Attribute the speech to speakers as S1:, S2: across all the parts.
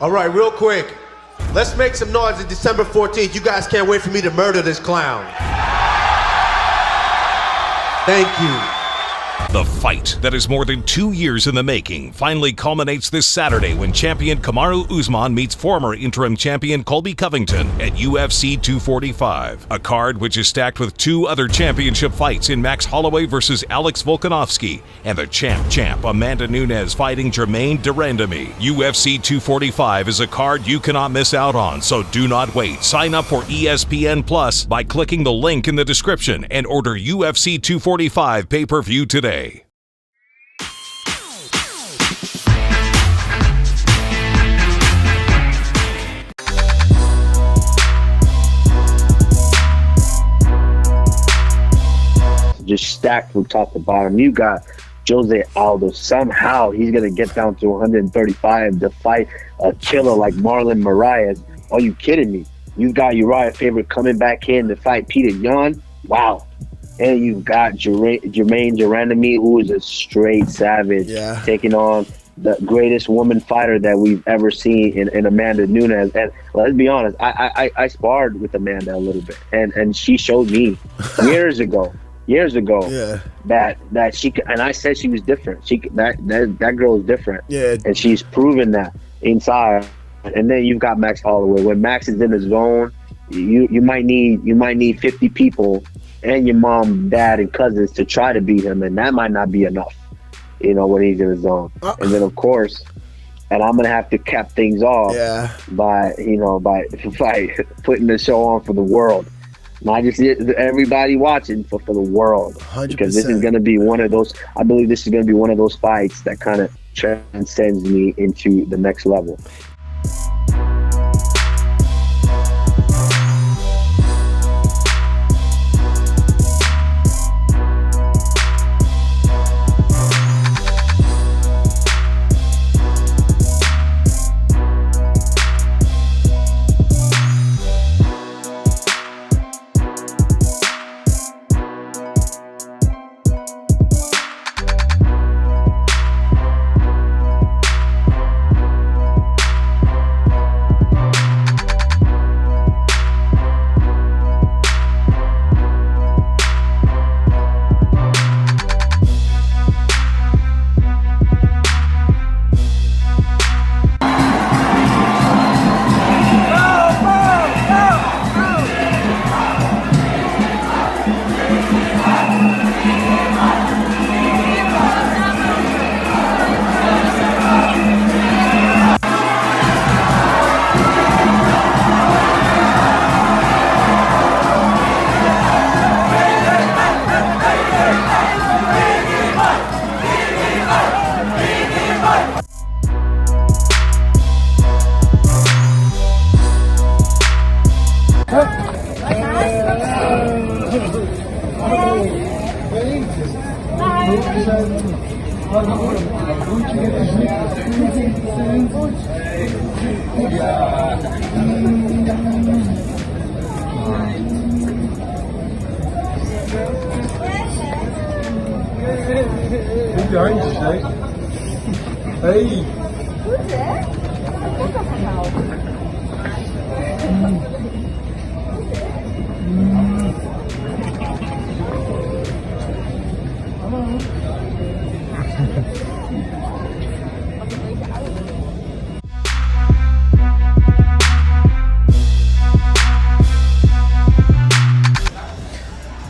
S1: All right, real quick. Let's make some noise on December 14th. You guys can't wait for me to murder this clown. Thank you.
S2: The fight that is more than 2 years in the making finally culminates this Saturday when champion Kamaru Usman meets former interim champion Colby Covington at UFC 245. A card which is stacked with 2 other championship fights in Max Holloway versus Alex Volkanovski and the champ Amanda Nunes fighting Germaine de Randamie. UFC 245 is a card you cannot miss out on, so do not wait. Sign up for ESPN Plus by clicking the link in the description and order UFC 245 pay-per-view today.
S3: Just stacked from top to bottom. You got Jose Aldo. Somehow he's going to get down to 135 to fight a killer like Marlon Moraes. Are you kidding me? You got Uriah Faber coming back in to fight Peter Yan. Wow. And you've got Germaine de Randamie, who is a straight savage, taking on the greatest woman fighter that we've ever seen in Amanda Nunes. And let's be honest, I sparred with Amanda a little bit, and she showed me years ago that she could, and I said she was different. That girl is different, and she's proven that inside. And then you've got Max Holloway. When Max is in his zone, you might need 50 people and your mom, dad, and cousins to try to beat him, and that might not be enough, when he's in his zone. And then of course, and I'm gonna have to cap things off by putting the show on for the world. Not just everybody watching, but for the world.
S4: 100%.
S3: Because this is gonna be one of those. I believe this is gonna be one of those fights that kind of transcends me into the next level.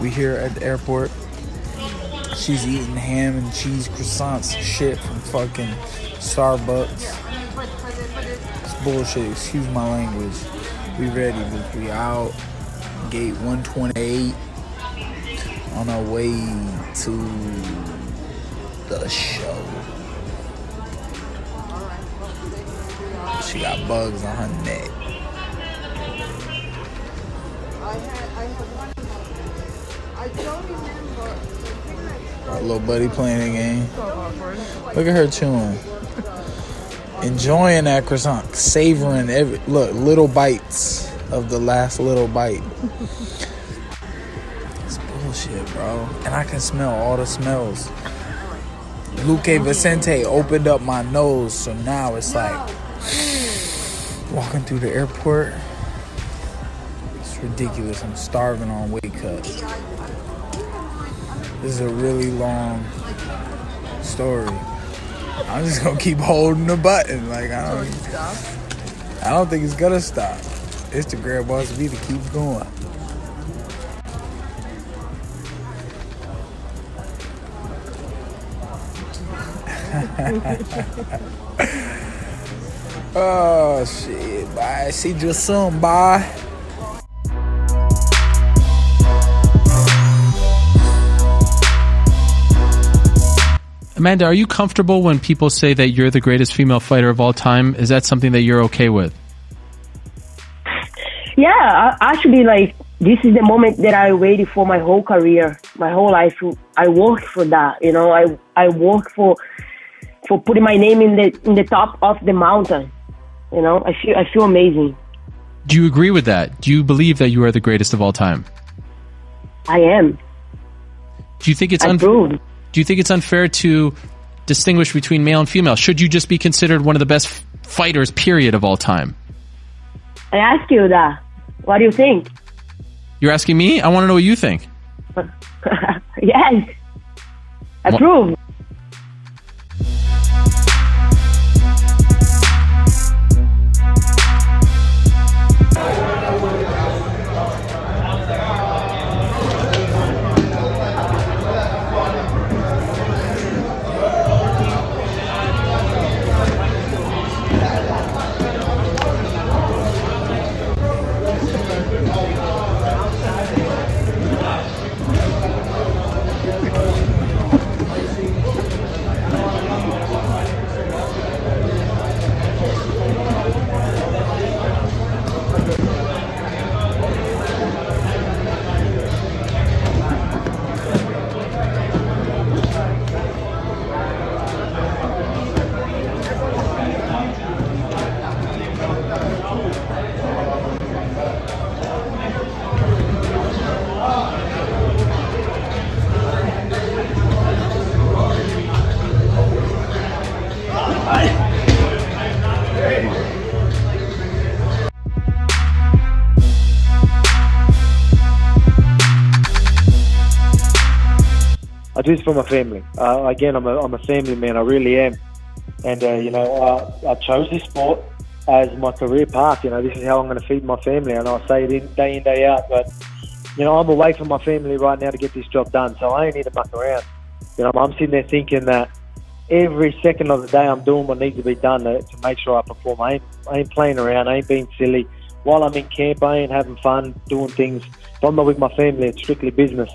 S4: We here at the airport. She's eating ham and cheese croissants and shit from fucking Starbucks. It's bullshit, excuse my language. We ready, but we out. Gate 128. On our way to the show. She got bugs on her neck. Our little buddy playing a game. Look at her chewing. Enjoying that croissant. Savoring every little bites of the last little bite. It's bullshit, bro. And I can smell all the smells. Luque Vicente opened up my nose, so now it's like Walking through the airport. It's ridiculous. I'm starving on weight cut. This is a really long story. I'm just gonna keep holding the button. Like I don't think it's gonna stop. Instagram wants me to keep going. Oh shit, bye. See you soon, bye.
S5: Amanda, are you comfortable when people say that you're the greatest female fighter of all time? Is that something that you're okay with?
S6: Yeah, actually, like, this is the moment that I waited for my whole career, my whole life. I worked for that, you know. I worked for putting my name in the top of the mountain. You know, I feel amazing.
S5: Do you agree with that? Do you believe that you are the greatest of all time?
S6: I am.
S5: Do you think it's Do you think it's unfair to distinguish between male and female? Should you just be considered one of the best fighters, period, of all time?
S6: I ask you that. What do you think?
S5: You're asking me? I want to know what you think.
S6: Yes. Approve.
S7: I do this for my family. Again, I'm a family man. I really am. And, you know, I chose this sport as my career path. You know, this is how I'm going to feed my family. And I say it day in, day out. But, you know, I'm away from my family right now to get this job done. So I ain't need to muck around. You know, I'm sitting there thinking that every second of the day I'm doing what needs to be done to make sure I perform. I ain't playing around. I ain't being silly. While I'm in camp, I ain't having fun doing things. If I'm not with my family, it's strictly business.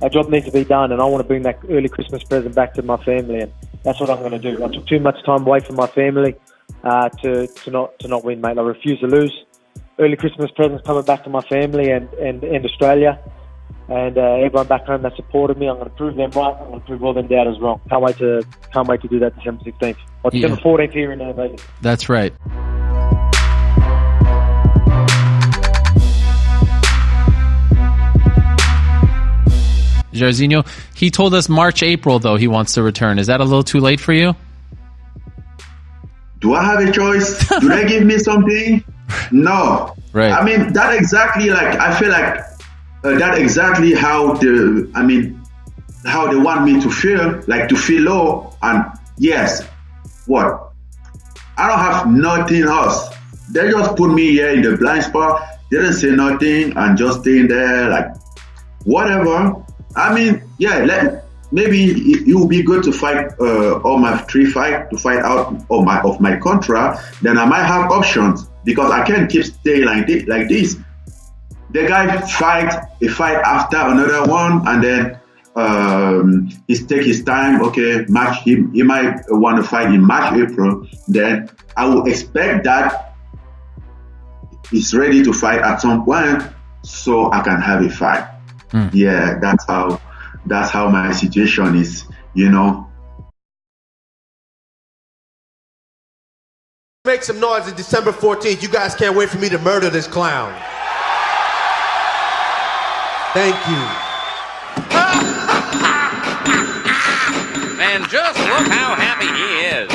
S7: Our job needs to be done, and I want to bring that early Christmas present back to my family, and that's what I'm going to do. I took too much time away from my family to not win, mate. I refuse to lose. Early Christmas presents coming back to my family and Australia, and everyone back home that supported me. I'm going to prove them right. I'm going to prove all them doubters wrong. Can't wait to do that December 16th or December 14th here in Vegas.
S5: That's right. Jairzinho, he told us March, April, though, he wants to return. Is that a little too late for you?
S8: Do I have a choice? Do they give me something? No.
S5: Right.
S8: I mean, that exactly, like, I feel like that exactly how they want me to feel, like to feel low. And yes, what? I don't have nothing else. They just put me here in the blind spot. They didn't say nothing and just staying there, like, whatever. I mean, yeah, maybe it would be good to fight all my 3 fights, to fight out of my contract. Then I might have options because I can't keep staying like this. The guy fight after another one, and then he take his time. Okay, March. He might want to fight in March, April. Then I will expect that he's ready to fight at some point, so I can have a fight. Yeah, that's how my situation is, you know.
S1: Make some noise on December 14th. You guys can't wait for me to murder this clown. Thank you.
S9: And just look how happy he is.